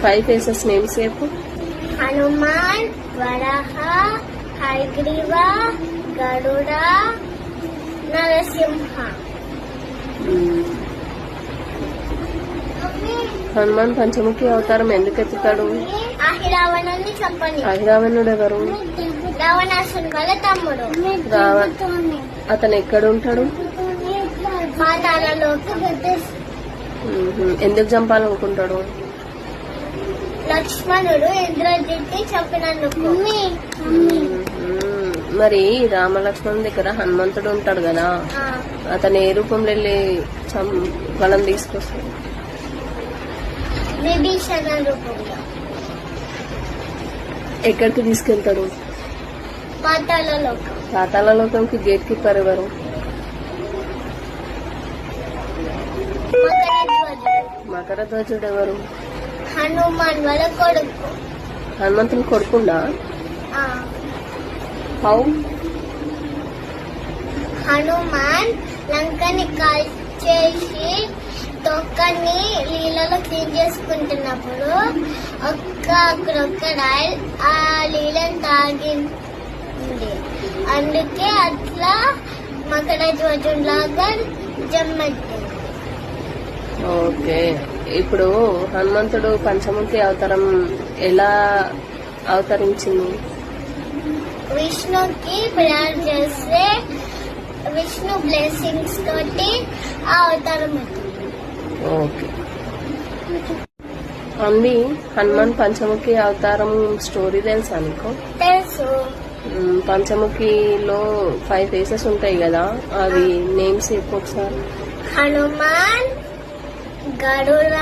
5 faces names చెప్పు. హనుమాన్, వరాహ, హయగ్రీవ, గరుడ, నరసింహ. హనుమాన్ పంచముఖి అవతారం ఎందుకు ఎత్తుతాడు? రావణుని చంపని. రావణుడు ఎవరు? రావణాసుని వాళ్ళ తమ్ముడు. అతను ఎక్కడ ఉంటాడు? పాతాళలోకి. ఎందుకు చంపాలనుకుంటాడు? లక్ష్మణుడు ఇంద్రజిత్ని చంపినందుకు. మరి రామలక్ష్మణ్ దగ్గర హనుమంతుడు ఉంటాడు కదా, అతను ఏ రూపంలో వెళ్ళి వాళ్ళని తీసుకొస్తాడు? విభీషణ రూపంలో. ఎక్కడికి తీసుకెళ్తాడు? పాతాళలోకం. పాతాళలోకంకి గేట్ కీపర్ ఎవరు? మకర ధ్వజుడు ఎవరు? హనుమాన్ వాళ్ళ కొడుకు. హనుమంతుని కొడుకుండా? హౌ? హనుమాన్ లంకని కాల్చేసి తొక్కని నీళ్ళలో క్లీన్ చేసుకుంటున్నప్పుడు ఒక్క క్రొకడైల్ ఆ నీళ్ళని తాగింది. అందుకే అట్లా మకర ధ్వజులాగా జమ్మెట్టింది. ఓకే. ఇప్పుడు హనుమంతుడు పంచముఖి అవతారం ఎలా అవతరించింది? విష్ణుకి ప్రేయర్ చేస్తే విష్ణు బ్లెస్సింగ్స్ తోటి ఆ అవతారం అవుతుంది. ఓకే అండి. హనుమాన్ పంచముఖి అవతారం స్టోరీ తెలుసా నీకు? తెలుసు. పంచముఖిలో 5 ఫేసెస్ ఉంటాయి కదా, అవి నేమ్స్ చెప్పు ఒకసారి. హనుమాన్, గరుడ,